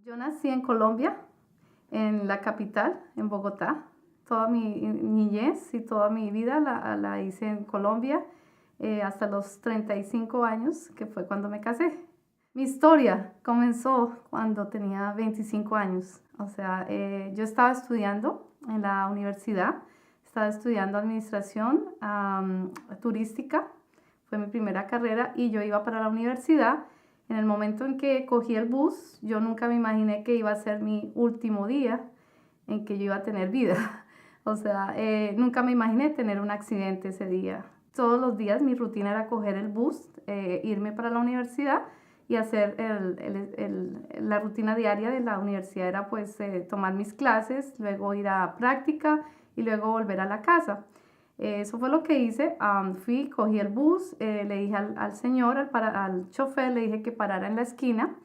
Yo nací en Colombia, en la capital, en Bogotá. Toda mi niñez y toda mi vida la hice en Colombia, hasta los 35 años, que fue cuando me casé. Mi historia comenzó cuando tenía 25 años. O sea, yo estaba estudiando en la universidad, estaba estudiando administración turística, fue mi primera carrera y yo iba para la universidad. En el momento en que cogí el bus, yo nunca me imaginé que iba a ser mi último día en que yo iba a tener vida. O sea, nunca me imaginé tener un accidente ese día. Todos los días mi rutina era coger el bus, irme para la universidad y hacer la rutina diaria de la universidad era pues tomar mis clases, luego ir a práctica y luego volver a la casa. Eso fue lo que hice. Fui, cogí el bus, le dije al señor, al chofer, le dije que parara en la esquina.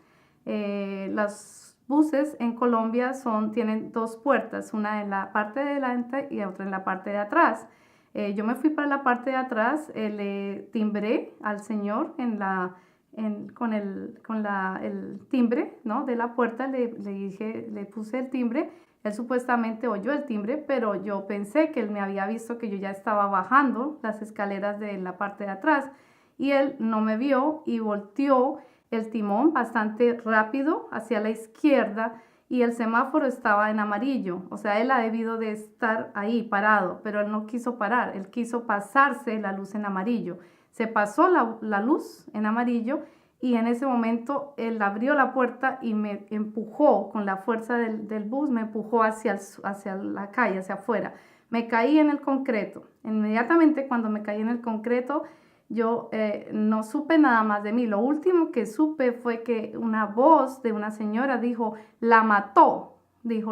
Los buses en Colombia tienen dos puertas, una en la parte de delante y otra en la parte de atrás. Yo me fui para la parte de atrás, le timbré al señor con el timbre, ¿no?, de la puerta, le puse el timbre. Él supuestamente oyó el timbre, pero yo pensé que él me había visto que yo ya estaba bajando las escaleras de la parte de atrás y él no me vio y volteó el timón bastante rápido hacia la izquierda y el semáforo estaba en amarillo. O sea, él ha debido de estar ahí parado, pero él no quiso parar, él quiso pasarse la luz en amarillo. Se pasó la luz en amarillo y en ese momento él abrió la puerta y me empujó con la fuerza del bus, me empujó hacia la calle, hacia afuera. Me caí en el concreto. Inmediatamente cuando me caí en el concreto, yo no supe nada más de mí. Lo último que supe fue que una voz de una señora dijo, la mató, y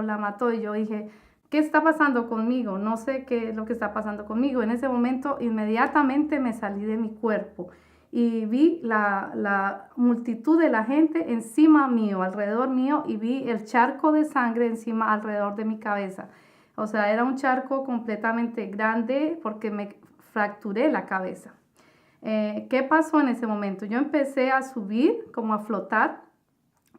yo dije, ¿qué está pasando conmigo? No sé qué es lo que está pasando conmigo. En ese momento inmediatamente me salí de mi cuerpo y vi la multitud de la gente encima mío, alrededor mío, y vi el charco de sangre encima, alrededor de mi cabeza. O sea, era un charco completamente grande porque me fracturé la cabeza. ¿Qué pasó en ese momento? Yo empecé a subir, como a flotar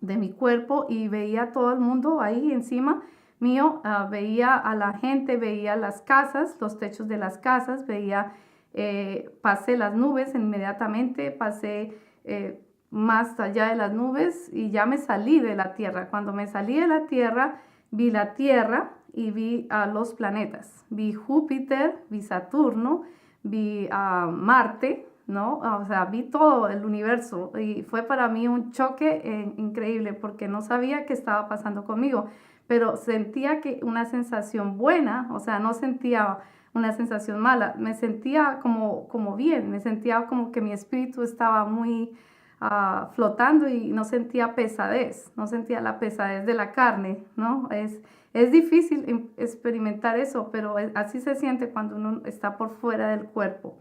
de mi cuerpo y veía a todo el mundo ahí encima mío, veía a la gente, veía las casas, los techos de las casas, pasé las nubes inmediatamente, pasé más allá de las nubes y ya me salí de la Tierra. Cuando me salí de la Tierra, vi la Tierra y vi a los planetas. Vi Júpiter, vi Saturno, vi a Marte, ¿no? O sea, vi todo el universo y fue para mí un choque increíble porque no sabía qué estaba pasando conmigo, pero sentía que una sensación buena, o sea, no sentía una sensación mala, me sentía como bien, me sentía como que mi espíritu estaba muy flotando y no sentía pesadez, no sentía la pesadez de la carne, ¿no? Es difícil experimentar eso, pero así se siente cuando uno está por fuera del cuerpo.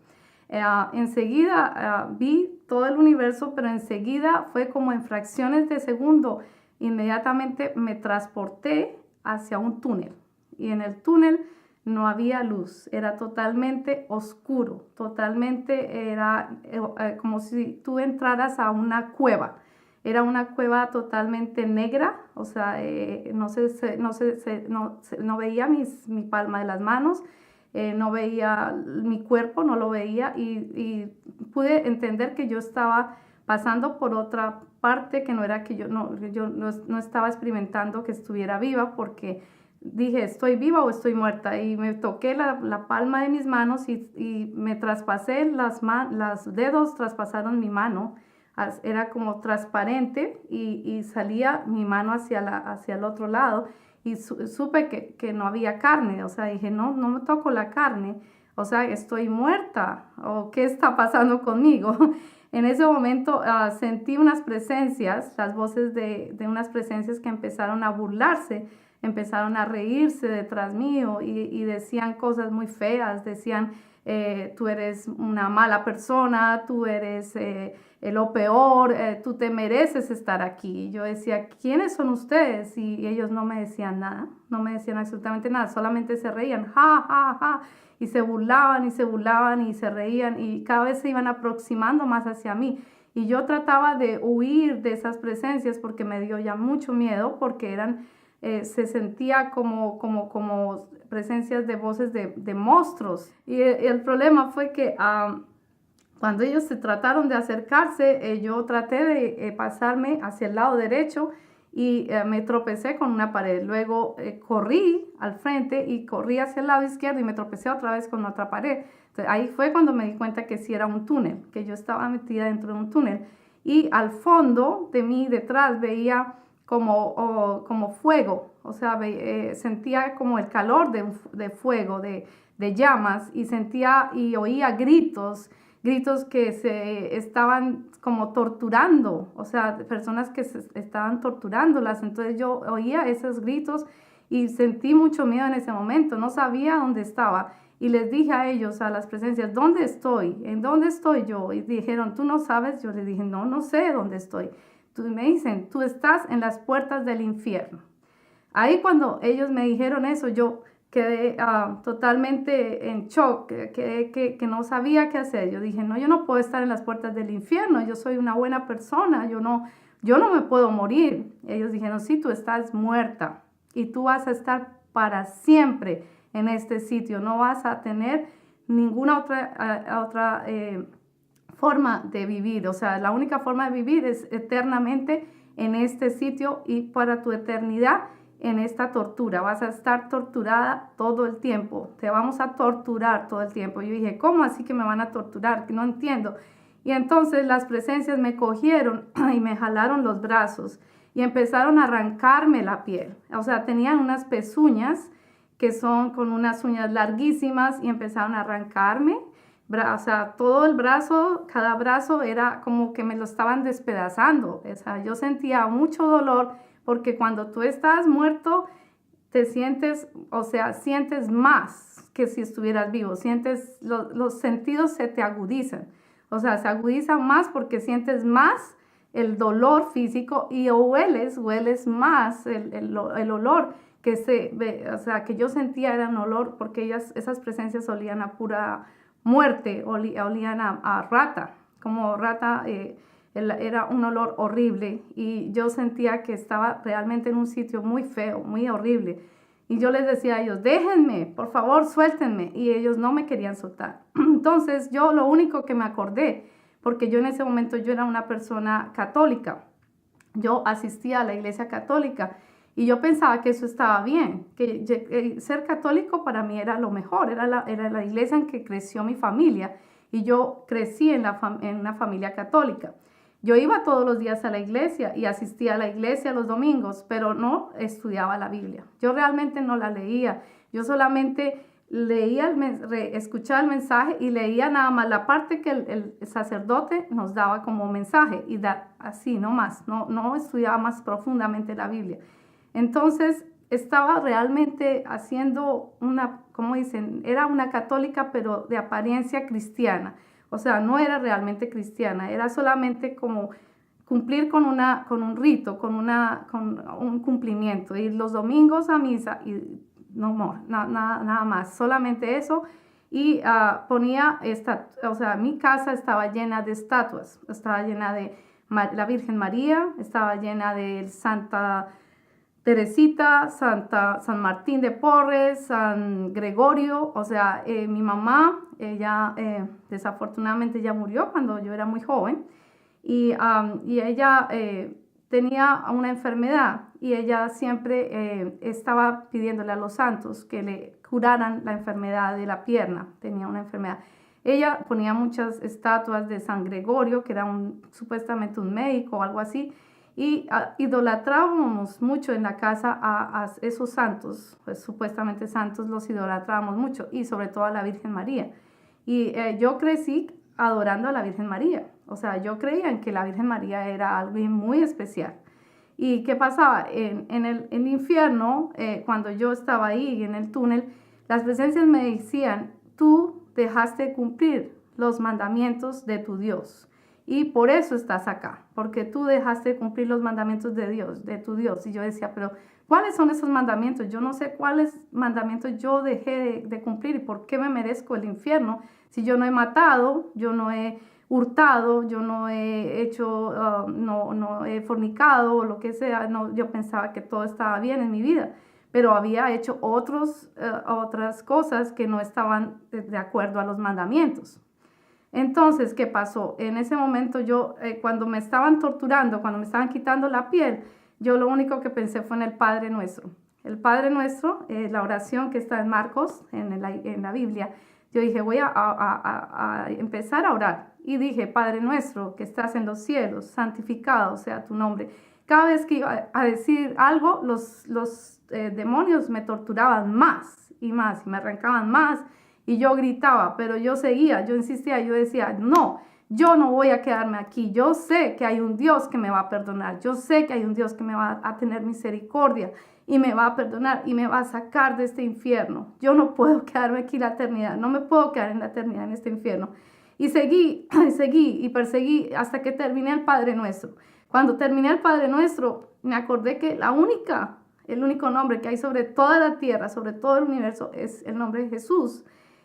Enseguida vi todo el universo, pero enseguida fue como en fracciones de segundo. Inmediatamente me transporté hacia un túnel y en el túnel no había luz, era totalmente oscuro, totalmente era como si tú entraras a una cueva. Era una cueva totalmente negra, o sea, no veía mi palma de las manos, no veía mi cuerpo, no lo veía y pude entender que yo estaba pasando por otra parte que no era que yo no estaba experimentando que estuviera viva porque dije, ¿estoy viva o estoy muerta? Y me toqué la palma de mis manos y me traspasé, los dedos traspasaron mi mano, era como transparente y salía mi mano hacia el otro lado y supe que no había carne, o sea, dije, no me toco la carne, o sea, estoy muerta, o qué está pasando conmigo. En ese momento sentí unas presencias, las voces de unas presencias que empezaron a burlarse, empezaron a reírse detrás mío y decían cosas muy feas, decían, tú eres una mala persona, tú eres lo peor, tú te mereces estar aquí. Y yo decía, ¿quiénes son ustedes? Y ellos no me decían nada, no me decían absolutamente nada, solamente se reían, ja, ja, ja, y se burlaban y se burlaban y se reían y cada vez se iban aproximando más hacia mí. Y yo trataba de huir de esas presencias porque me dio ya mucho miedo, porque se sentía como presencias de voces de monstruos. Y el problema fue que cuando ellos se trataron de acercarse, yo traté de pasarme hacia el lado derecho y me tropecé con una pared. Luego corrí al frente y corrí hacia el lado izquierdo y me tropecé otra vez con otra pared. Entonces, ahí fue cuando me di cuenta que sí era un túnel, que yo estaba metida dentro de un túnel. Y al fondo de mí, detrás, veía como fuego, o sea, sentía como el calor de fuego, de llamas, y sentía y oía gritos que se estaban como torturando, o sea, personas que se estaban torturándolas. Entonces yo oía esos gritos y sentí mucho miedo en ese momento, no sabía dónde estaba. Y les dije a ellos, a las presencias, ¿dónde estoy? ¿En dónde estoy yo? Y dijeron, ¿tú no sabes? Yo les dije, no sé dónde estoy. Me dicen, tú estás en las puertas del infierno. Ahí cuando ellos me dijeron eso, yo quedé totalmente en shock, que no sabía qué hacer. Yo dije, no, yo no puedo estar en las puertas del infierno, yo soy una buena persona, yo no me puedo morir. Ellos dijeron, sí, tú estás muerta y tú vas a estar para siempre en este sitio, no vas a tener ninguna otra forma de vivir. O sea, la única forma de vivir es eternamente en este sitio y para tu eternidad en esta tortura. Vas a estar torturada todo el tiempo. Te vamos a torturar todo el tiempo. Yo dije, ¿cómo así que me van a torturar? Que no entiendo. Y entonces las presencias me cogieron y me jalaron los brazos y empezaron a arrancarme la piel. O sea, tenían unas pezuñas que son con unas uñas larguísimas y empezaron a arrancarme. O sea, todo el brazo, cada brazo era como que me lo estaban despedazando. O sea, yo sentía mucho dolor porque cuando tú estás muerto, te sientes, o sea, sientes más que si estuvieras vivo. Sientes, los sentidos se te agudizan. O sea, se agudizan más porque sientes más el dolor físico y hueles más el olor o sea, que yo sentía era un olor porque esas presencias olían a pura muerte, olían a rata, como rata, era un olor horrible y yo sentía que estaba realmente en un sitio muy feo, muy horrible. Y yo les decía a ellos, déjenme, por favor, suéltenme. Y ellos no me querían soltar. Entonces yo lo único que me acordé, porque yo en ese momento yo era una persona católica, yo asistía a la iglesia católica y yo pensaba que eso estaba bien, que ser católico para mí era lo mejor, era la iglesia en que creció mi familia y yo crecí en una familia católica. Yo iba todos los días a la iglesia y asistía a la iglesia los domingos, pero no estudiaba la Biblia. Yo realmente no la leía, yo solamente leía, escuchaba el mensaje y leía nada más la parte que el sacerdote nos daba como mensaje y así nomás, no estudiaba más profundamente la Biblia. Entonces estaba realmente haciendo como dicen, era una católica pero de apariencia cristiana. O sea, no era realmente cristiana, era solamente como cumplir con un rito, con un cumplimiento, ir los domingos a misa y nada más, solamente eso. Y ponía, o sea, mi casa estaba llena de estatuas, estaba llena de la Virgen María, estaba llena de Santa Teresita, San Martín de Porres, San Gregorio. O sea, mi mamá, ella desafortunadamente ya murió cuando yo era muy joven y ella tenía una enfermedad y ella siempre estaba pidiéndole a los santos que le curaran la enfermedad de la pierna, tenía una enfermedad. Ella ponía muchas estatuas de San Gregorio, que era supuestamente un médico o algo así, y idolatrábamos mucho en la casa a esos santos, pues supuestamente santos, los idolatrábamos mucho, y sobre todo a la Virgen María. Y yo crecí adorando a la Virgen María, o sea, yo creía en que la Virgen María era alguien muy especial. ¿Y qué pasaba? En el infierno, cuando yo estaba ahí en el túnel, las presencias me decían, tú dejaste de cumplir los mandamientos de tu Dios. Y por eso estás acá, porque tú dejaste de cumplir los mandamientos de tu Dios. Y yo decía, pero ¿cuáles son esos mandamientos? Yo no sé cuáles mandamientos yo dejé de cumplir y por qué me merezco el infierno si yo no he matado, yo no he hurtado, yo no he hecho, no he fornicado o lo que sea. No, yo pensaba que todo estaba bien en mi vida, pero había hecho otras cosas que no estaban de acuerdo a los mandamientos. Entonces, ¿qué pasó? En ese momento yo, cuando me estaban torturando, cuando me estaban quitando la piel, yo lo único que pensé fue en el Padre Nuestro. El Padre Nuestro, la oración que está en Marcos, en la Biblia. Yo dije, voy a empezar a orar. Y dije, Padre Nuestro, que estás en los cielos, santificado sea tu nombre. Cada vez que iba a decir algo, los demonios me torturaban más y más, y me arrancaban más. Y yo gritaba, pero yo seguía, yo insistía, yo decía, no, yo no voy a quedarme aquí. Yo sé que hay un Dios que me va a perdonar. Yo sé que hay un Dios que me va a tener misericordia y me va a perdonar y me va a sacar de este infierno. Yo no puedo quedarme aquí la eternidad. No me puedo quedar en la eternidad en este infierno. Y seguí, seguí y perseguí hasta que terminé el Padre Nuestro. Cuando terminé el Padre Nuestro, me acordé que el único nombre que hay sobre toda la tierra, sobre todo el universo, es el nombre de Jesús.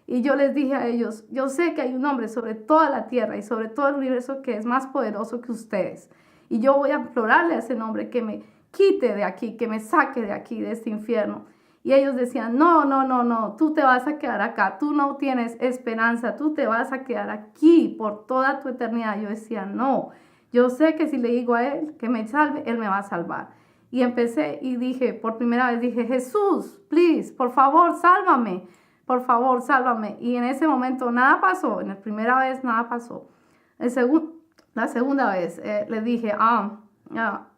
Y yo les dije a ellos, yo sé que hay un hombre sobre toda la tierra y sobre todo el universo que es más poderoso que ustedes. Y yo voy a implorarle a ese nombre que me quite de aquí, que me saque de aquí, de este infierno. Y ellos decían, no, no, no, no, tú te vas a quedar acá, tú no tienes esperanza, tú te vas a quedar aquí por toda tu eternidad. Yo decía, no, yo sé que si le digo a él que me salve, él me va a salvar. Y empecé y dije, por primera vez dije, Jesús, please, por favor, sálvame. Por favor, sálvame. Y en ese momento nada pasó. En la primera vez nada pasó. La segunda vez le dije,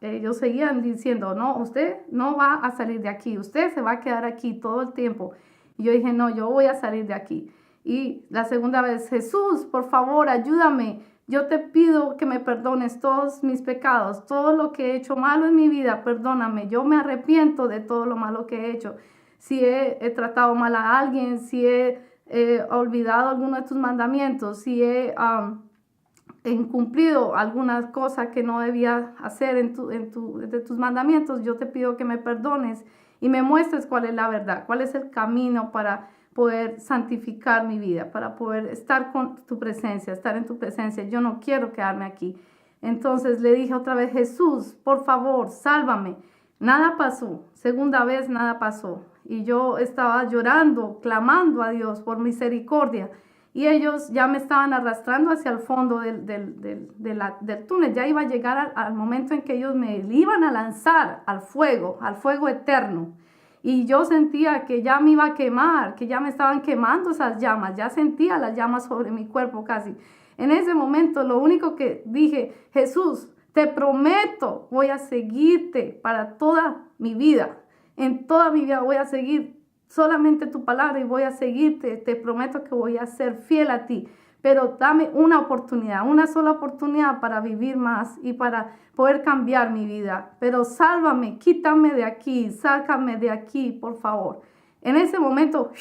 ellos seguían diciendo, no, usted no va a salir de aquí. Usted se va a quedar aquí todo el tiempo. Y yo dije, no, yo voy a salir de aquí. Y la segunda vez, Jesús, por favor, ayúdame. Yo te pido que me perdones todos mis pecados, todo lo que he hecho malo en mi vida, perdóname. Yo me arrepiento de todo lo malo que he hecho. Si he tratado mal a alguien, si he olvidado alguno de tus mandamientos, si he incumplido alguna cosa que no debía hacer de tus mandamientos, yo te pido que me perdones y me muestres cuál es la verdad, cuál es el camino para poder santificar mi vida, para poder estar con tu presencia, estar en tu presencia. Yo no quiero quedarme aquí. Entonces le dije otra vez, Jesús, por favor, sálvame. Nada pasó. Segunda vez, nada pasó. Y yo estaba llorando, clamando a Dios por misericordia. Y ellos ya me estaban arrastrando hacia el fondo del túnel. Ya iba a llegar al momento en que ellos me iban a lanzar al fuego eterno. Y yo sentía que ya me iba a quemar, que ya me estaban quemando esas llamas. Ya sentía las llamas sobre mi cuerpo casi. En ese momento lo único que dije, Jesús, te prometo, voy a seguirte para toda mi vida. En toda mi vida voy a seguir solamente tu palabra y voy a seguirte. Te prometo que voy a ser fiel a ti. Pero dame una oportunidad, una sola oportunidad para vivir más y para poder cambiar mi vida. Pero sálvame, quítame de aquí, sácame de aquí, por favor. En ese momento,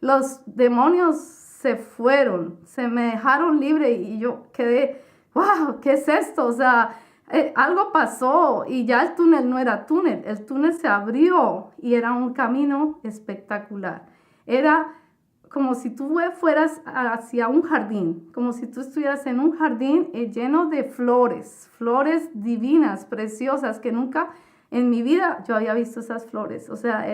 los demonios se fueron, se me dejaron libre y yo quedé, wow, ¿qué es esto? O sea, algo pasó y ya el túnel no era túnel, el túnel se abrió y era un camino espectacular. Era como si tú fueras hacia un jardín, como si tú estuvieras en un jardín lleno de flores, flores divinas, preciosas, que nunca en mi vida yo había visto esas flores. O sea,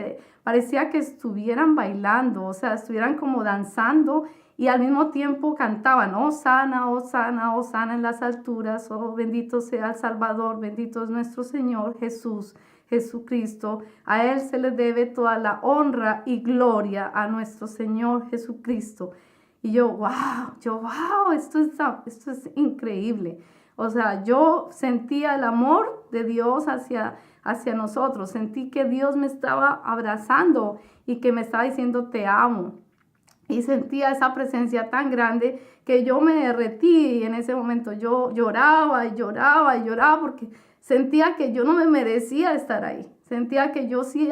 parecía que estuvieran bailando, o sea, estuvieran como danzando y al mismo tiempo cantaban, Hosana, Hosana, Hosana en las alturas, oh bendito sea el Salvador, bendito es nuestro Señor Jesús. Jesucristo, a Él se le debe toda la honra y gloria a nuestro Señor Jesucristo. Y yo, wow, esto es increíble. O sea, yo sentía el amor de Dios hacia nosotros, sentí que Dios me estaba abrazando y que me estaba diciendo, te amo. Y sentía esa presencia tan grande que yo me derretí y en ese momento yo lloraba y lloraba y lloraba porque sentía que yo no me merecía estar ahí. Sentía que yo sí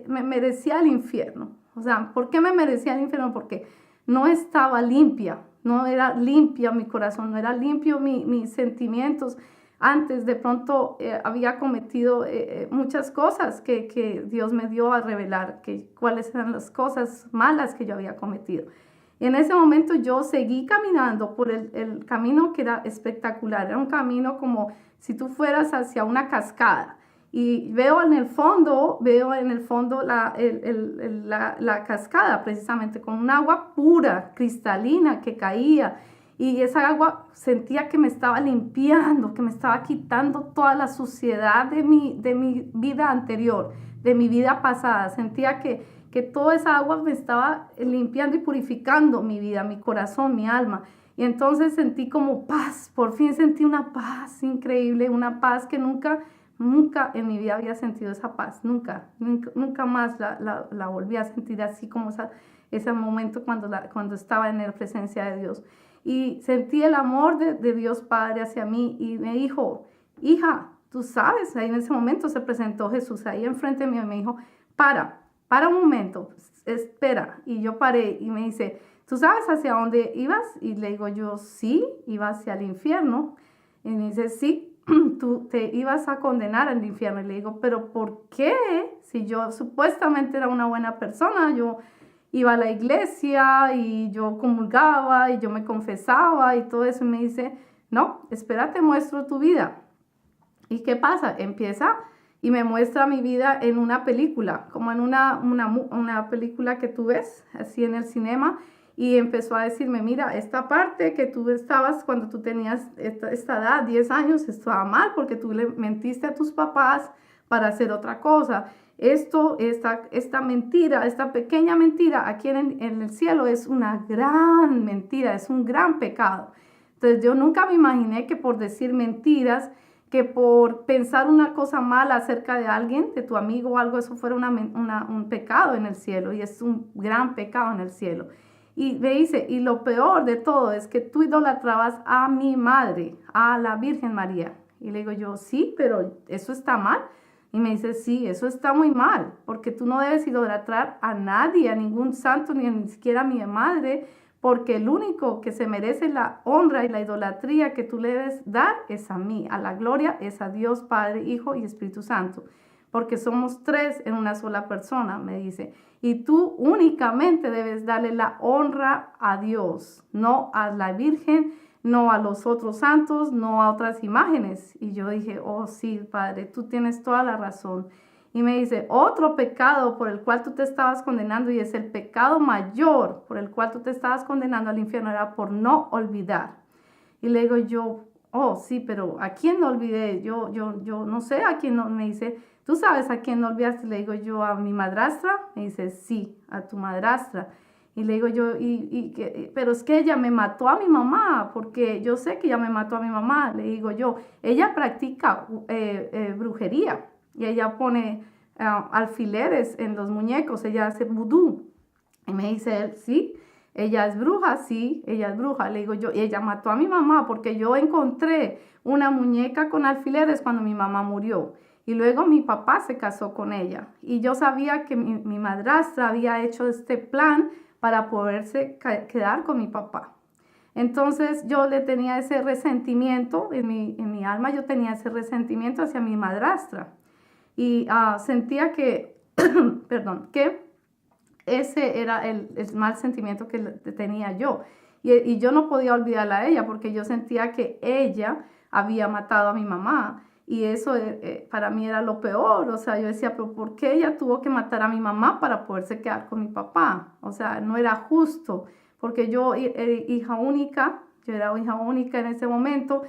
me merecía el infierno. O sea, ¿por qué me merecía el infierno? Porque no estaba limpia, no era limpia mi corazón, no era limpio mis sentimientos. Antes de pronto había cometido muchas cosas que Dios me dio a revelar, cuáles eran las cosas malas que yo había cometido. Y en ese momento yo seguí caminando por el camino que era espectacular. Era un camino como si tú fueras hacia una cascada. Y veo en el fondo la cascada, precisamente con un agua pura, cristalina, que caía. Y esa agua sentía que me estaba limpiando, que me estaba quitando toda la suciedad de mi vida anterior, de mi vida pasada. Sentía que toda esa agua me estaba limpiando y purificando mi vida, mi corazón, mi alma. Y entonces sentí como paz, por fin sentí una paz increíble, una paz que nunca en mi vida había sentido esa paz, nunca más la volví a sentir así como ese momento cuando estaba en la presencia de Dios. Y sentí el amor de Dios Padre hacia mí y me dijo, hija, tú sabes, ahí en ese momento se presentó Jesús ahí enfrente mío y me dijo, para un momento, espera. Y yo paré y me dice, ¿tú sabes hacia dónde ibas? Y le digo yo, sí, iba hacia el infierno. Y me dice, sí, tú te ibas a condenar al infierno. Y le digo, ¿pero por qué? Si yo supuestamente era una buena persona, yo iba a la iglesia y yo comulgaba y yo me confesaba y todo eso. Y me dice, no, espera, te muestro tu vida. ¿Y qué pasa? Empieza y me muestra mi vida en una película, como en una película que tú ves así en el cinema. Y empezó a decirme, mira, esta parte que tú estabas cuando tú tenías esta edad, 10 años, estaba mal porque tú le mentiste a tus papás para hacer otra cosa. Esta mentira, esta pequeña mentira aquí en el cielo es una gran mentira, es un gran pecado. Entonces yo nunca me imaginé que por decir mentiras, que por pensar una cosa mala acerca de alguien, de tu amigo o algo, eso fuera un pecado en el cielo, y es un gran pecado en el cielo. Y me dice, y lo peor de todo es que tú idolatrabas a mi madre, a la Virgen María. Y le digo yo, sí, pero eso está mal. Y me dice, sí, eso está muy mal, porque tú no debes idolatrar a nadie, a ningún santo, ni siquiera a mi madre, porque el único que se merece la honra y la idolatría que tú le debes dar es a mí, a la gloria es a Dios Padre, Hijo y Espíritu Santo, porque somos tres en una sola persona, me dice, y tú únicamente debes darle la honra a Dios, no a la Virgen, no a los otros santos, no a otras imágenes. Y yo dije, oh sí, Padre, tú tienes toda la razón. Y me dice, otro pecado por el cual tú te estabas condenando, y es el pecado mayor por el cual tú te estabas condenando al infierno, era por no olvidar. Y le digo yo, oh sí, pero ¿a quién no olvidé? Yo no sé a quién no. Me dice, ¿tú sabes a quién no olvidaste? Le digo yo, a mi madrastra. Me dice, sí, a tu madrastra. Y le digo yo, pero es que ella me mató a mi mamá, porque yo sé que ella me mató a mi mamá. Le digo yo, ella practica brujería. Y ella pone alfileres en los muñecos, ella hace vudú. Y me dice él, sí, ella es bruja, sí, ella es bruja. Le digo yo, y ella mató a mi mamá porque yo encontré una muñeca con alfileres cuando mi mamá murió. Y luego mi papá se casó con ella. Y yo sabía que mi madrastra había hecho este plan para poderse quedar con mi papá. Entonces yo le tenía ese resentimiento en mi alma, yo tenía ese resentimiento hacia mi madrastra. Y sentía que, perdón, que ese era el mal sentimiento que tenía yo. Y yo no podía olvidarla a ella porque yo sentía que ella había matado a mi mamá. Y eso para mí era lo peor. O sea, yo decía, pero ¿por qué ella tuvo que matar a mi mamá para poderse quedar con mi papá? O sea, no era justo. Porque yo era hija única, yo era hija única en ese momento.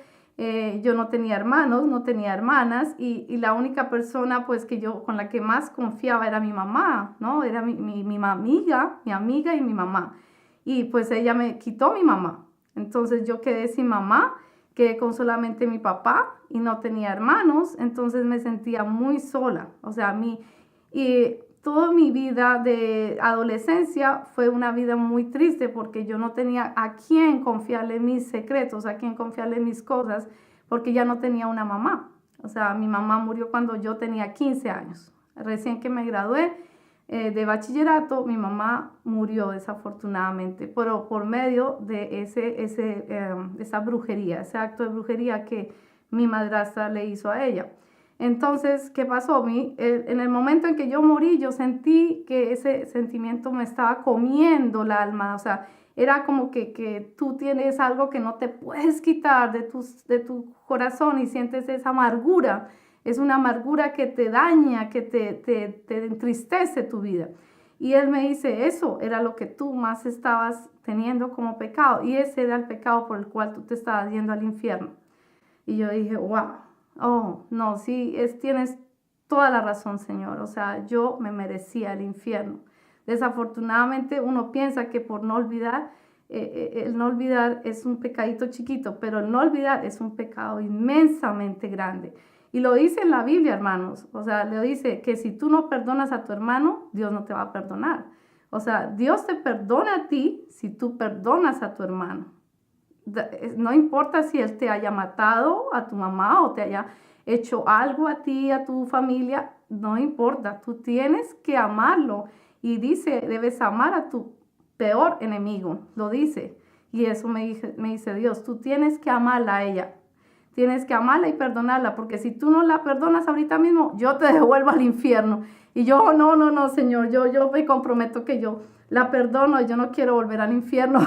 Yo no tenía hermanos, no tenía hermanas, y la única persona pues que yo con la que más confiaba era mi mamá, ¿no? Era mi amiga y mi mamá. Y pues ella me quitó mi mamá. Entonces yo quedé sin mamá, quedé con solamente mi papá y no tenía hermanos, entonces me sentía muy sola. O sea, y toda mi vida de adolescencia fue una vida muy triste porque yo no tenía a quién confiarle mis secretos, a quién confiarle mis cosas, porque ya no tenía una mamá. O sea, mi mamá murió cuando yo tenía 15 años. Recién que me gradué de bachillerato, mi mamá murió desafortunadamente, pero por medio de esa brujería, ese acto de brujería que mi madrastra le hizo a ella. Entonces, ¿qué pasó? En el momento en que yo morí, yo sentí que ese sentimiento me estaba comiendo el alma, o sea, era como que tú tienes algo que no te puedes quitar de tu corazón y sientes esa amargura. Es una amargura que te daña, que te entristece tu vida. Y él me dice, eso era lo que tú más estabas teniendo como pecado. Y ese era el pecado por el cual tú te estabas yendo al infierno. Y yo dije, wow, oh, no, sí, tienes toda la razón, Señor. O sea, yo me merecía el infierno. Desafortunadamente uno piensa que por no olvidar, el no olvidar es un pecadito chiquito, pero el no olvidar es un pecado inmensamente grande. Y lo dice en la Biblia, hermanos. O sea, le dice que si tú no perdonas a tu hermano, Dios no te va a perdonar. O sea, Dios te perdona a ti si tú perdonas a tu hermano. No importa si él te haya matado a tu mamá o te haya hecho algo a ti, a tu familia, no importa, tú tienes que amarlo. Y dice, debes amar a tu peor enemigo, lo dice. Y eso me dice Dios, tú tienes que amarla a ella. Tienes que amarla y perdonarla, porque si tú no la perdonas ahorita mismo, yo te devuelvo al infierno. Y yo, no, Señor, yo me comprometo que yo la perdono, yo no quiero volver al infierno.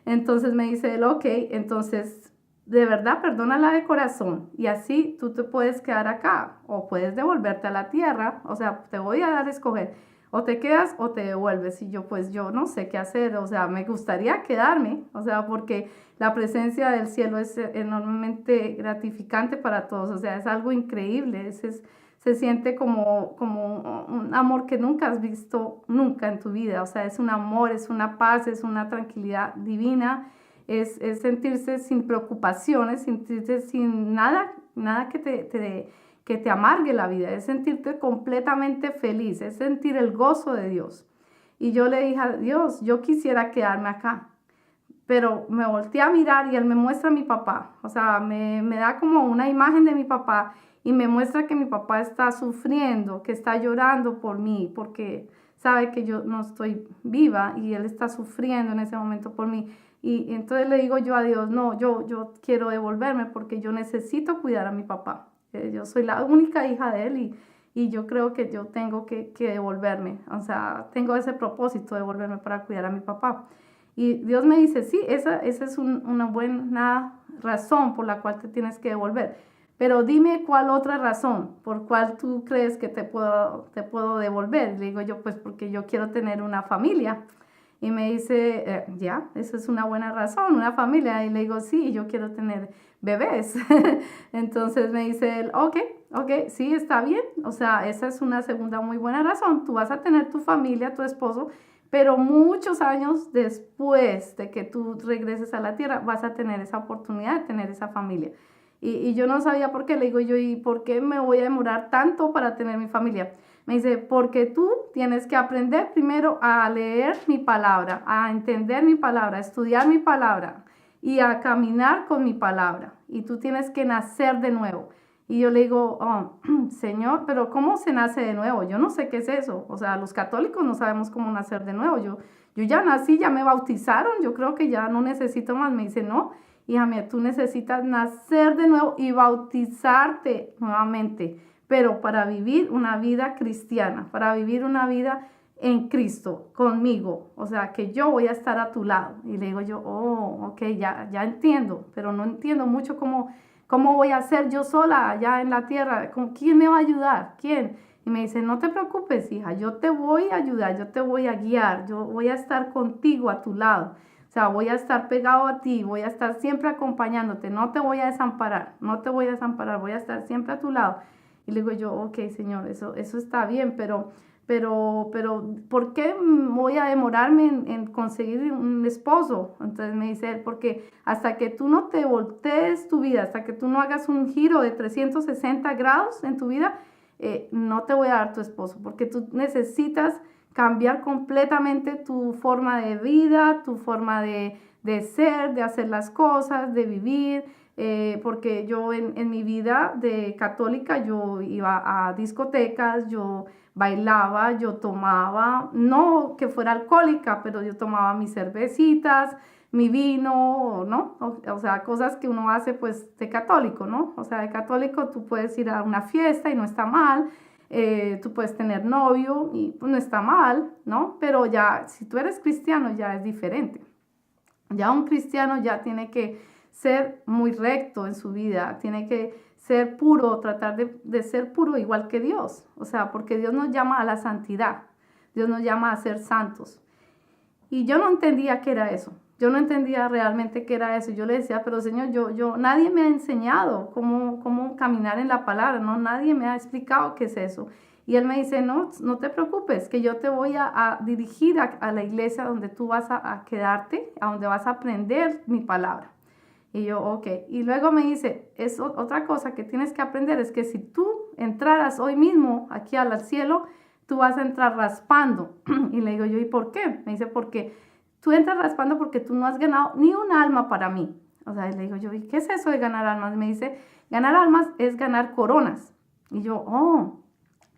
Entonces me dice él, ok, entonces de verdad perdónala de corazón y así tú te puedes quedar acá o puedes devolverte a la tierra, o sea, te voy a dar a escoger, o te quedas o te devuelves. Y yo pues yo no sé qué hacer, o sea, me gustaría quedarme, o sea, porque la presencia del cielo es enormemente gratificante para todos, o sea, es algo increíble, se siente como un amor que nunca has visto nunca en tu vida. O sea, es un amor, es una paz, es una tranquilidad divina, es sentirse sin preocupaciones, sentirse sin nada que te amargue la vida, es sentirte completamente feliz, es sentir el gozo de Dios. Y yo le dije a Dios, yo quisiera quedarme acá, pero me volteé a mirar y él me muestra a mi papá, o sea, me da como una imagen de mi papá y me muestra que mi papá está sufriendo, que está llorando por mí, porque sabe que yo no estoy viva y él está sufriendo en ese momento por mí. Y entonces le digo yo a Dios, no, yo quiero devolverme porque yo necesito cuidar a mi papá. Yo soy la única hija de él y yo creo que yo tengo que devolverme, o sea, tengo ese propósito de devolverme para cuidar a mi papá. Y Dios me dice, sí, esa es una buena razón por la cual te tienes que devolver. Pero dime cuál otra razón por cuál tú crees que te puedo devolver. Le digo yo, pues porque yo quiero tener una familia. Y me dice, ya, esa es una buena razón, una familia. Y le digo, sí, yo quiero tener bebés. Entonces me dice él, ok, sí, está bien. O sea, esa es una segunda muy buena razón. Tú vas a tener tu familia, tu esposo, pero muchos años después de que tú regreses a la tierra, vas a tener esa oportunidad de tener esa familia. Y yo no sabía por qué, le digo yo, ¿y por qué me voy a demorar tanto para tener mi familia? Me dice, porque tú tienes que aprender primero a leer mi palabra, a entender mi palabra, a estudiar mi palabra y a caminar con mi palabra. Y tú tienes que nacer de nuevo. Y yo le digo, oh, Señor, pero ¿cómo se nace de nuevo? Yo no sé qué es eso. O sea, los católicos no sabemos cómo nacer de nuevo. Yo ya nací, ya me bautizaron, yo creo que ya no necesito más. Me dice, no, hija mía, tú necesitas nacer de nuevo y bautizarte nuevamente, pero para vivir una vida cristiana, para vivir una vida en Cristo, conmigo, o sea, que yo voy a estar a tu lado. Y le digo yo, oh, ok, ya entiendo, pero no entiendo mucho cómo voy a hacer yo sola allá en la tierra, ¿quién me va a ayudar? ¿Quién? Y me dice, no te preocupes, hija, yo te voy a ayudar, yo te voy a guiar, yo voy a estar contigo a tu lado. O sea, voy a estar pegado a ti, voy a estar siempre acompañándote, no te voy a desamparar, no te voy a desamparar, voy a estar siempre a tu lado. Y le digo yo, ok, Señor, eso está bien, pero, ¿por qué voy a demorarme en conseguir un esposo? Entonces me dice él, porque hasta que tú no te voltees tu vida, hasta que tú no hagas un giro de 360 grados en tu vida, no te voy a dar tu esposo, porque tú necesitas cambiar completamente tu forma de vida, tu forma de ser, de hacer las cosas, de vivir. Porque yo en mi vida de católica yo iba a discotecas, yo bailaba, yo tomaba, no que fuera alcohólica, pero yo tomaba mis cervecitas, mi vino, ¿no? O sea, cosas que uno hace pues de católico, ¿no? O sea, de católico tú puedes ir a una fiesta y no está mal, tú puedes tener novio y pues no está mal, ¿no? Pero ya, si tú eres cristiano ya es diferente. Ya un cristiano ya tiene que ser muy recto en su vida, tiene que ser puro, tratar de ser puro igual que Dios. O sea, porque Dios nos llama a la santidad, Dios nos llama a ser santos. Y yo no entendía qué era eso. Yo no entendía realmente qué era eso. Yo le decía, pero Señor, nadie me ha enseñado cómo caminar en la palabra, ¿no? Nadie me ha explicado qué es eso. Y él me dice, no te preocupes, que yo te voy a dirigir a la iglesia donde tú vas a quedarte, a donde vas a aprender mi palabra. Y yo, ok. Y luego me dice, otra cosa que tienes que aprender es que si tú entraras hoy mismo aquí al cielo, tú vas a entrar raspando. Y le digo yo, ¿y por qué? Me dice, porque tú entras raspando porque tú no has ganado ni un alma para mí. O sea, le digo yo, ¿y qué es eso de ganar almas? Y me dice, ganar almas es ganar coronas. Y yo, oh,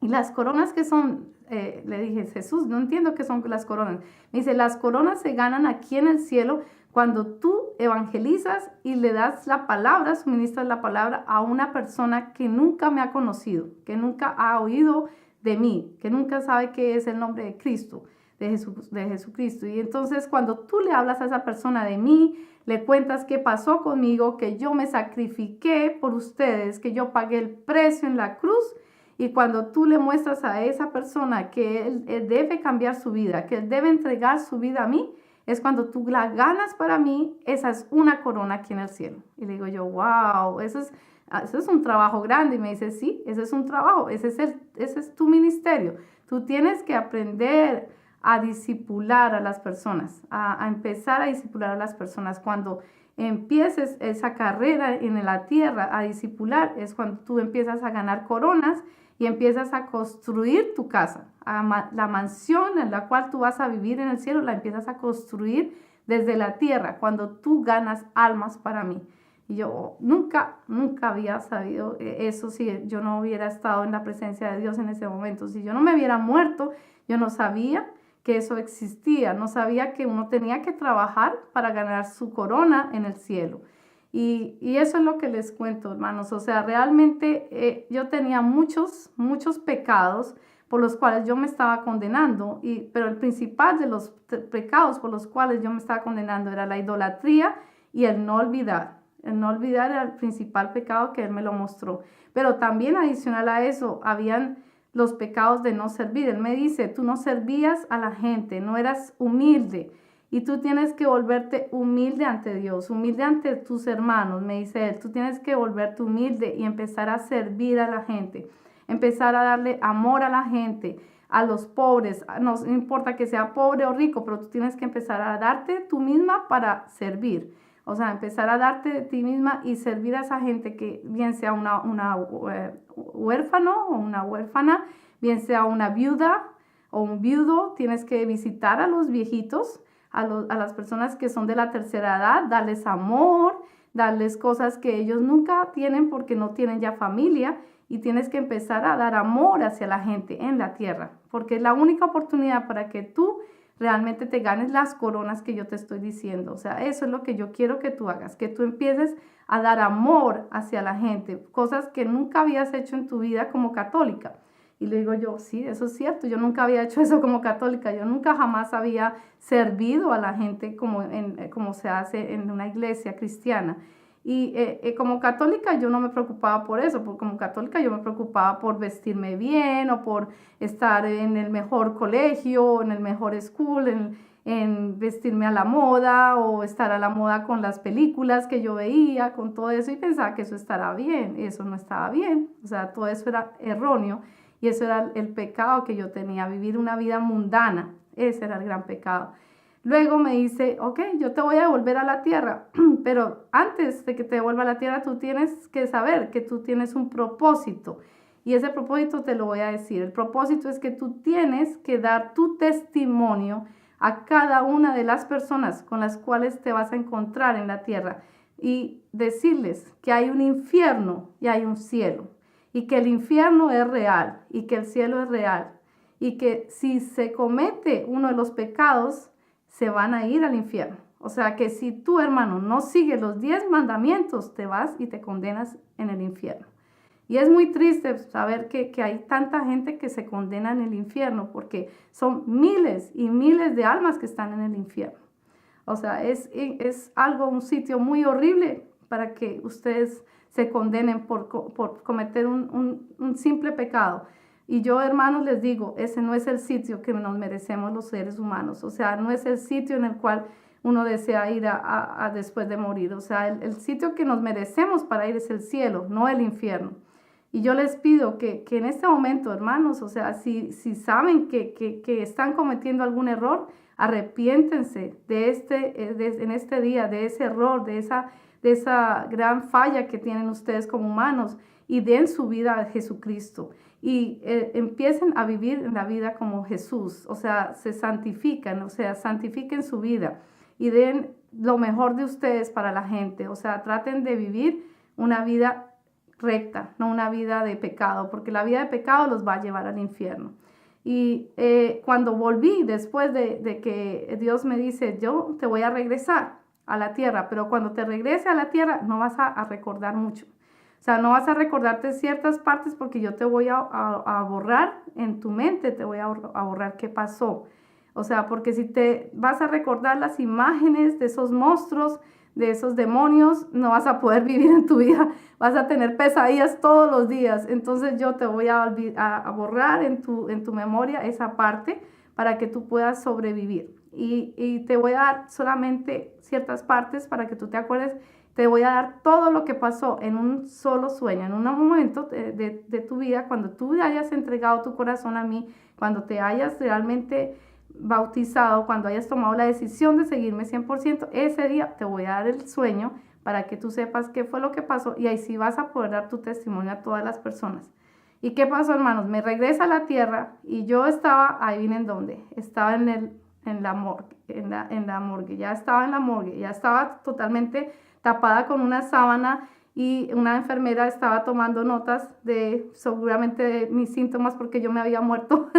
¿y las coronas qué son? Le dije, Jesús, no entiendo qué son las coronas. Me dice, las coronas se ganan aquí en el cielo cuando tú evangelizas y le das la palabra, suministras la palabra a una persona que nunca me ha conocido, que nunca ha oído de mí, que nunca sabe qué es el nombre de Cristo, de Jesucristo. Y entonces cuando tú le hablas a esa persona de mí, le cuentas qué pasó conmigo, que yo me sacrifiqué por ustedes, que yo pagué el precio en la cruz. Y cuando tú le muestras a esa persona que él debe cambiar su vida, que él debe entregar su vida a mí, es cuando tú la ganas para mí, esa es una corona aquí en el cielo. Y le digo yo, wow, eso es un trabajo grande. Y me dice, sí, ese es un trabajo, ese es tu ministerio. Tú tienes que aprender a discipular a las personas, a empezar a discipular a las personas. Cuando empieces esa carrera en la tierra a discipular, es cuando tú empiezas a ganar coronas y empiezas a construir tu casa. La mansión en la cual tú vas a vivir en el cielo, la empiezas a construir desde la tierra, cuando tú ganas almas para mí. Y yo nunca había sabido eso si yo no hubiera estado en la presencia de Dios en ese momento. Si yo no me hubiera muerto, yo no sabía que eso existía, no sabía que uno tenía que trabajar para ganar su corona en el cielo. Y eso es lo que les cuento, hermanos. O sea, realmente yo tenía muchos pecados por los cuales yo me estaba condenando, pero el principal de los pecados por los cuales yo me estaba condenando era la idolatría y el no olvidar. El no olvidar era el principal pecado que él me lo mostró. Pero también adicional a eso, habían los pecados de no servir. Él me dice, tú no servías a la gente, no eras humilde. Y tú tienes que volverte humilde ante Dios, humilde ante tus hermanos, me dice él. Tú tienes que volverte humilde y empezar a servir a la gente, empezar a darle amor a la gente, a los pobres. No importa que sea pobre o rico, pero tú tienes que empezar a darte tú misma para servir. O sea, empezar a darte de ti misma y servir a esa gente, que bien sea una huérfano o una huérfana, bien sea una viuda o un viudo. Tienes que visitar a los viejitos, a las personas que son de la tercera edad, darles amor, darles cosas que ellos nunca tienen porque no tienen ya familia, y tienes que empezar a dar amor hacia la gente en la tierra, porque es la única oportunidad para que tú realmente te ganes las coronas que yo te estoy diciendo. O sea, eso es lo que yo quiero que tú hagas, que tú empieces a dar amor hacia la gente, cosas que nunca habías hecho en tu vida como católica. Y le digo yo, sí, eso es cierto, yo nunca había hecho eso como católica, yo nunca jamás había servido a la gente como se hace en una iglesia cristiana. Y como católica yo no me preocupaba por eso, porque como católica yo me preocupaba por vestirme bien o por estar en el mejor colegio, en el mejor school, en vestirme a la moda o estar a la moda con las películas que yo veía, con todo eso, y pensaba que eso estará bien. Eso no estaba bien, o sea, todo eso era erróneo y eso era el pecado que yo tenía, vivir una vida mundana. Ese era el gran pecado. Luego me dice, ok, yo te voy a devolver a la tierra, pero antes de que te devuelva a la tierra, tú tienes que saber que tú tienes un propósito. Y ese propósito te lo voy a decir. El propósito es que tú tienes que dar tu testimonio a cada una de las personas con las cuales te vas a encontrar en la tierra, y decirles que hay un infierno y hay un cielo, y que el infierno es real y que el cielo es real, y que si se comete uno de los pecados, se van a ir al infierno. O sea que si tú, hermano, no sigues los 10 mandamientos, te vas y te condenas en el infierno. Y es muy triste saber que hay tanta gente que se condena en el infierno, porque son miles y miles de almas que están en el infierno. O sea, es algo, un sitio muy horrible para que ustedes se condenen por cometer un simple pecado. Y yo, hermanos, les digo, ese no es el sitio que nos merecemos los seres humanos. O sea, no es el sitio en el cual uno desea ir a después de morir. O sea, el sitio que nos merecemos para ir es el cielo, no el infierno. Y yo les pido que en este momento, hermanos, o sea, si saben que están cometiendo algún error, arrepiéntense en este día, de ese error, de esa gran falla que tienen ustedes como humanos, y den su vida a Jesucristo. Y empiecen a vivir en la vida como Jesús, o sea, se santifican, o sea, santifiquen su vida y den lo mejor de ustedes para la gente, o sea, traten de vivir una vida recta, no una vida de pecado, porque la vida de pecado los va a llevar al infierno. Y cuando volví, después de que Dios me dice, yo te voy a regresar a la tierra, pero cuando te regrese a la tierra no vas a recordar mucho. O sea, no vas a recordarte ciertas partes porque yo te voy a borrar en tu mente, te voy a borrar qué pasó. O sea, porque si te vas a recordar las imágenes de esos monstruos, de esos demonios, no vas a poder vivir en tu vida, vas a tener pesadillas todos los días. Entonces yo te voy a borrar en tu memoria esa parte para que tú puedas sobrevivir. Y te voy a dar solamente ciertas partes para que tú te acuerdes. Te voy a dar todo lo que pasó en un solo sueño, en un momento de tu vida, cuando tú hayas entregado tu corazón a mí, cuando te hayas realmente bautizado, cuando hayas tomado la decisión de seguirme 100%, ese día te voy a dar el sueño para que tú sepas qué fue lo que pasó y ahí sí vas a poder dar tu testimonio a todas las personas. ¿Y qué pasó, hermanos? Me regresa a la tierra y yo estaba, ahí vienen dónde, estaba en la morgue, en la morgue, ya estaba en la morgue, ya estaba totalmente tapada con una sábana y una enfermera estaba tomando notas de seguramente de mis síntomas porque yo me había muerto.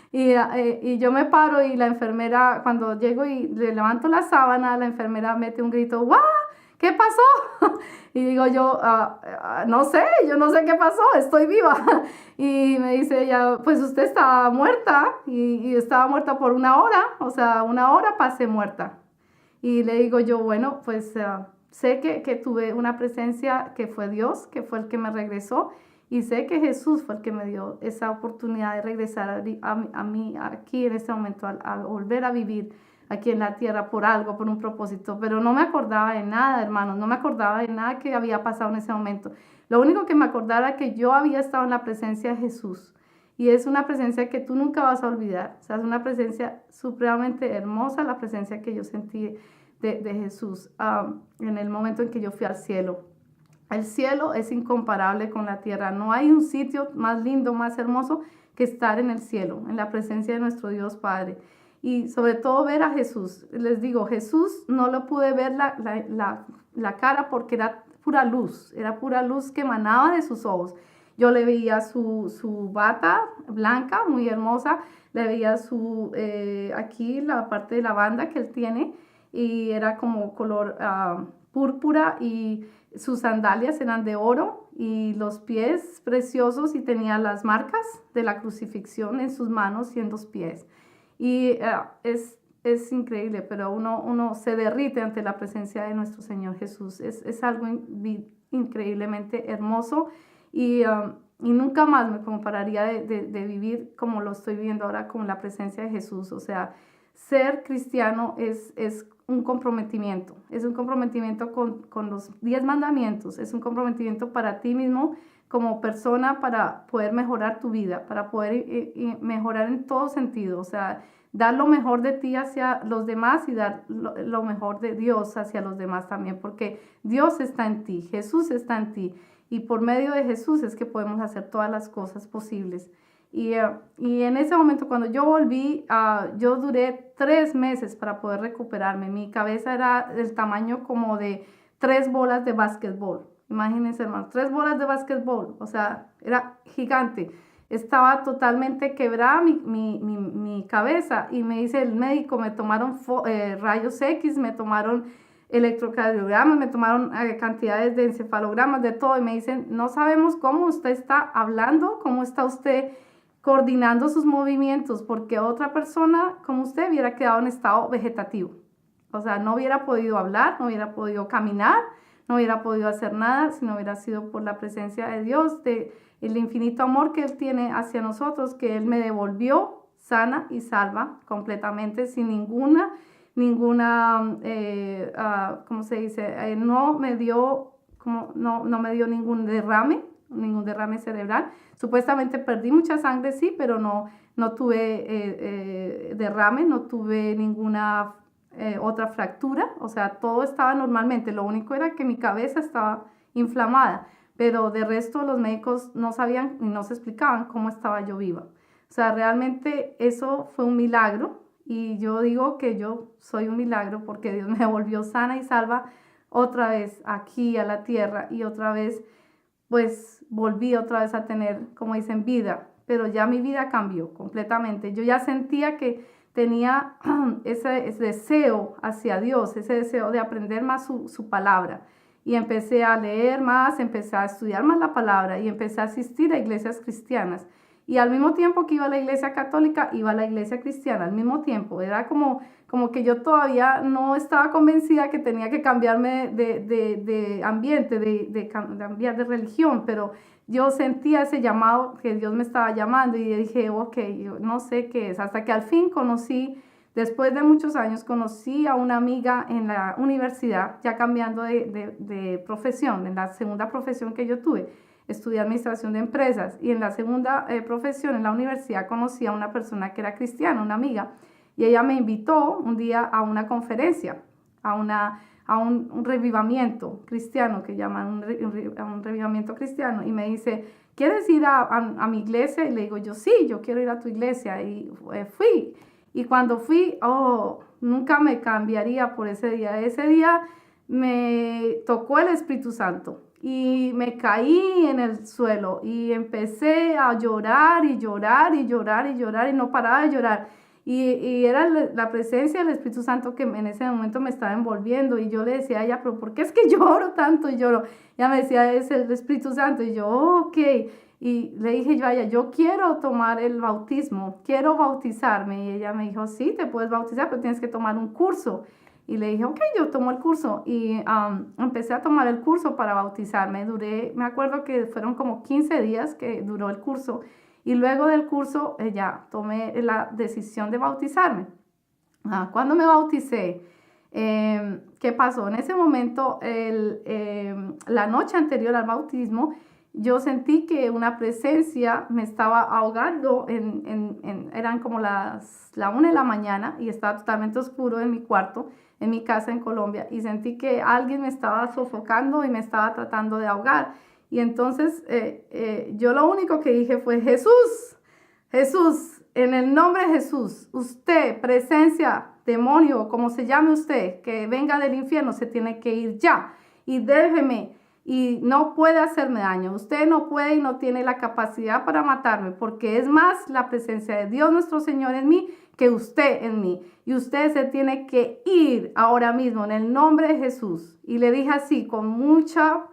Y yo me paro y la enfermera, cuando llego y le levanto la sábana, la enfermera mete un grito, ¡guau! ¿Qué pasó? Y digo yo, no sé, yo no sé qué pasó, estoy viva. Y me dice ella, pues usted estaba muerta y estaba muerta por 1 hora, o sea, 1 hora pasé muerta. Y le digo yo, bueno, pues sé que tuve una presencia que fue Dios, que fue el que me regresó. Y sé que Jesús fue el que me dio esa oportunidad de regresar a mí aquí en este momento, a volver a vivir aquí en la tierra por algo, por un propósito. Pero no me acordaba de nada, hermanos, no me acordaba de nada que había pasado en ese momento. Lo único que me acordaba era que yo había estado en la presencia de Jesús. Y es una presencia que tú nunca vas a olvidar. O sea, es una presencia supremamente hermosa, la presencia que yo sentí de Jesús en el momento en que yo fui al cielo. El cielo es incomparable con la tierra. No hay un sitio más lindo, más hermoso que estar en el cielo, en la presencia de nuestro Dios Padre. Y sobre todo ver a Jesús. Les digo, Jesús no lo pude ver la cara porque era pura luz que emanaba de sus ojos. Yo le veía su bata blanca, muy hermosa, le veía aquí la parte de la banda que él tiene y era como color púrpura y sus sandalias eran de oro y los pies preciosos y tenía las marcas de la crucifixión en sus manos y en los pies. Y es increíble, pero uno se derrite ante la presencia de nuestro Señor Jesús. Es algo increíblemente hermoso y nunca más me compararía de vivir como lo estoy viviendo ahora con la presencia de Jesús. O sea, ser cristiano es un comprometimiento con los 10 mandamientos, es un comprometimiento para ti mismo como persona para poder mejorar tu vida, para poder mejorar en todo sentido, o sea, dar lo mejor de ti hacia los demás y dar lo mejor de Dios hacia los demás también, porque Dios está en ti, Jesús está en ti y por medio de Jesús es que podemos hacer todas las cosas posibles. Y en ese momento cuando yo volví, yo duré 3 meses para poder recuperarme. Mi cabeza era del tamaño como de 3 bolas de básquetbol. Imagínense, hermano, 3 bolas de básquetbol. O sea, era gigante. Estaba totalmente quebrada mi cabeza. Y me dice el médico, me tomaron rayos X, me tomaron electrocardiogramas, me tomaron cantidades de encefalogramas, de todo. Y me dicen, no sabemos cómo usted está hablando, cómo está usted coordinando sus movimientos, porque otra persona como usted hubiera quedado en estado vegetativo. O sea, no hubiera podido hablar, no hubiera podido caminar, no hubiera podido hacer nada si no hubiera sido por la presencia de Dios, de el infinito amor que Él tiene hacia nosotros, que Él me devolvió sana y salva completamente, sin ninguna, ¿cómo se dice? No me dio, no me dio ningún derrame cerebral. Supuestamente perdí mucha sangre, sí, pero no tuve derrame, no tuve ninguna otra fractura, o sea, todo estaba normalmente. Lo único era que mi cabeza estaba inflamada, pero de resto los médicos no sabían y no se explicaban cómo estaba yo viva. O sea, realmente eso fue un milagro y yo digo que yo soy un milagro porque Dios me volvió sana y salva otra vez aquí a la tierra y otra vez pues volví otra vez a tener, como dicen, vida, pero ya mi vida cambió completamente. Yo ya sentía que tenía ese deseo hacia Dios, ese deseo de aprender más su palabra. Y empecé a leer más, empecé a estudiar más la palabra y empecé a asistir a iglesias cristianas. Y al mismo tiempo que iba a la iglesia católica, iba a la iglesia cristiana, al mismo tiempo. Era como que yo todavía no estaba convencida que tenía que cambiarme de ambiente, de cambiar de religión, pero yo sentía ese llamado que Dios me estaba llamando y dije, ok, yo no sé qué es. Hasta que al fin después de muchos años, conocí a una amiga en la universidad, ya cambiando de profesión, en la segunda profesión que yo tuve. Estudié administración de empresas y en la segunda profesión en la universidad conocí a una persona que era cristiana, una amiga, y ella me invitó un día a una conferencia, a un revivamiento cristiano, que llaman un revivamiento cristiano, y me dice, ¿quieres ir a mi iglesia? Y le digo, yo sí, yo quiero ir a tu iglesia, y fui, y cuando fui, nunca me cambiaría por ese día me tocó el Espíritu Santo, y me caí en el suelo y empecé a llorar y llorar y llorar y llorar y no paraba de llorar. Y era la presencia del Espíritu Santo que en ese momento me estaba envolviendo y yo le decía a ella, pero ¿por qué es que lloro tanto y lloro? Ella me decía, es el Espíritu Santo y yo, ok. Y le dije yo a ella, yo quiero tomar el bautismo, quiero bautizarme. Y ella me dijo, sí, te puedes bautizar, pero tienes que tomar un curso. Y le dije, ok, yo tomo el curso. Y empecé a tomar el curso para bautizarme. Me acuerdo que fueron como 15 días que duró el curso. Y luego del curso ya tomé la decisión de bautizarme. Cuando me bauticé, ¿qué pasó? En ese momento, la noche anterior al bautismo, yo sentí que una presencia me estaba ahogando, eran como la 1 de la mañana y estaba totalmente oscuro en mi cuarto, en mi casa en Colombia, y sentí que alguien me estaba sofocando y me estaba tratando de ahogar. Y entonces yo lo único que dije fue, Jesús, Jesús, en el nombre de Jesús, usted, presencia, demonio, como se llame usted, que venga del infierno, se tiene que ir ya y déjeme. Y no puede hacerme daño. Usted no puede y no tiene la capacidad para matarme, porque es más la presencia de Dios nuestro Señor en mí que usted en mí. Y usted se tiene que ir ahora mismo en el nombre de Jesús. Y le dije así, con mucha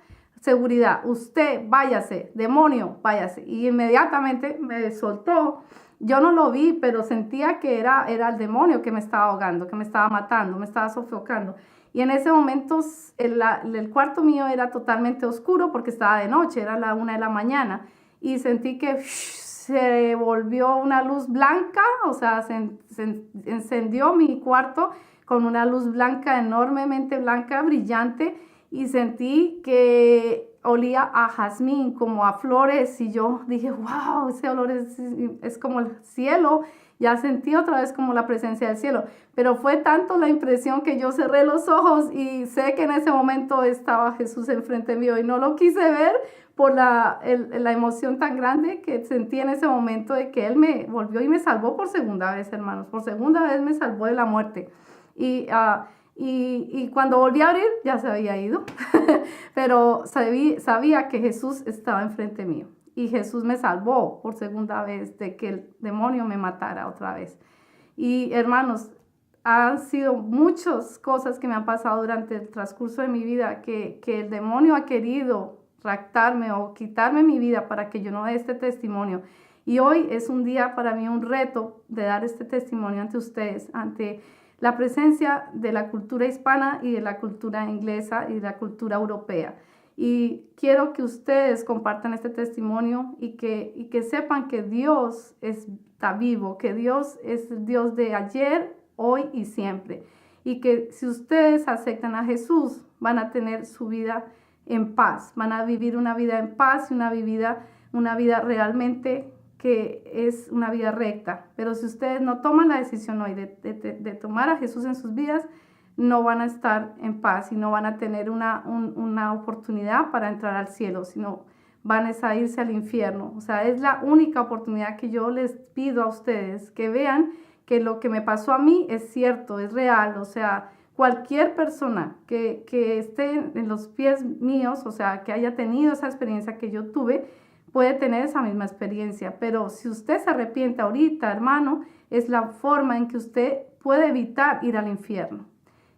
seguridad, usted váyase, demonio, váyase. Y inmediatamente me soltó. Yo no lo vi, pero sentía que era el demonio que me estaba ahogando, que me estaba matando, me estaba sofocando. Y en ese momento el cuarto mío era totalmente oscuro porque estaba de noche, era la 1 de la mañana. Y sentí que se volvió una luz blanca, o sea, se encendió mi cuarto con una luz blanca, enormemente blanca, brillante. Y sentí que olía a jazmín, como a flores. Y yo dije, wow, ese olor es como el cielo. Ya sentí otra vez como la presencia del cielo, pero fue tanto la impresión que yo cerré los ojos y sé que en ese momento estaba Jesús enfrente mío y no lo quise ver por la emoción tan grande que sentí en ese momento de que Él me volvió y me salvó por segunda vez, hermanos, por segunda vez me salvó de la muerte. Y cuando volví a abrir ya se había ido, pero sabía que Jesús estaba enfrente mío. Y Jesús me salvó por segunda vez de que el demonio me matara otra vez. Y hermanos, han sido muchas cosas que me han pasado durante el transcurso de mi vida que el demonio ha querido raptarme o quitarme mi vida para que yo no dé este testimonio. Y hoy es un día para mí un reto de dar este testimonio ante ustedes, ante la presencia de la cultura hispana y de la cultura inglesa y de la cultura europea. Y quiero que ustedes compartan este testimonio y que sepan que Dios está vivo, que Dios es el Dios de ayer, hoy y siempre. Y que si ustedes aceptan a Jesús, van a tener su vida en paz, van a vivir una vida en paz y una vida realmente que es una vida recta. Pero si ustedes no toman la decisión hoy de tomar a Jesús en sus vidas, no van a estar en paz y no van a tener una oportunidad para entrar al cielo, sino van a irse al infierno. O sea, es la única oportunidad que yo les pido a ustedes, que vean que lo que me pasó a mí es cierto, es real. O sea, cualquier persona que esté en los pies míos, o sea, que haya tenido esa experiencia que yo tuve, puede tener esa misma experiencia. Pero si usted se arrepiente ahorita, hermano, es la forma en que usted puede evitar ir al infierno.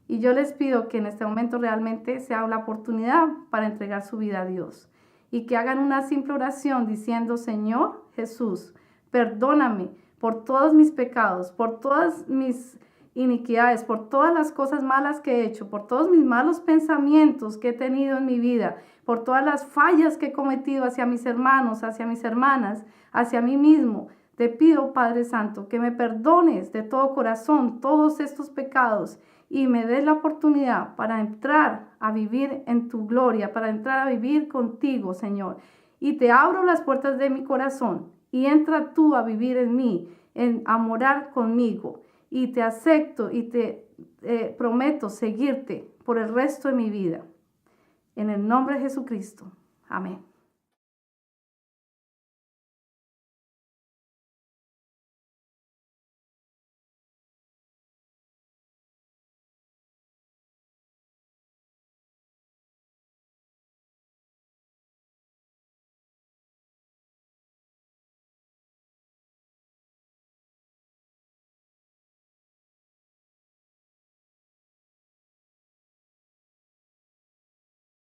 Y yo les pido que en este momento realmente sea la oportunidad para entregar su vida a Dios y que hagan una simple oración diciendo: Señor Jesús, perdóname por todos mis pecados, por todas mis iniquidades, por todas las cosas malas que he hecho, por todos mis malos pensamientos que he tenido en mi vida, por todas las fallas que he cometido hacia mis hermanos, hacia mis hermanas, hacia mí mismo. Te pido, Padre Santo, que me perdones de todo corazón todos estos pecados y me des la oportunidad para entrar a vivir en tu gloria, para entrar a vivir contigo, Señor. Y te abro las puertas de mi corazón y entra tú a vivir en mí, a morar conmigo. Y te acepto y te prometo seguirte por el resto de mi vida. En el nombre de Jesucristo. Amén.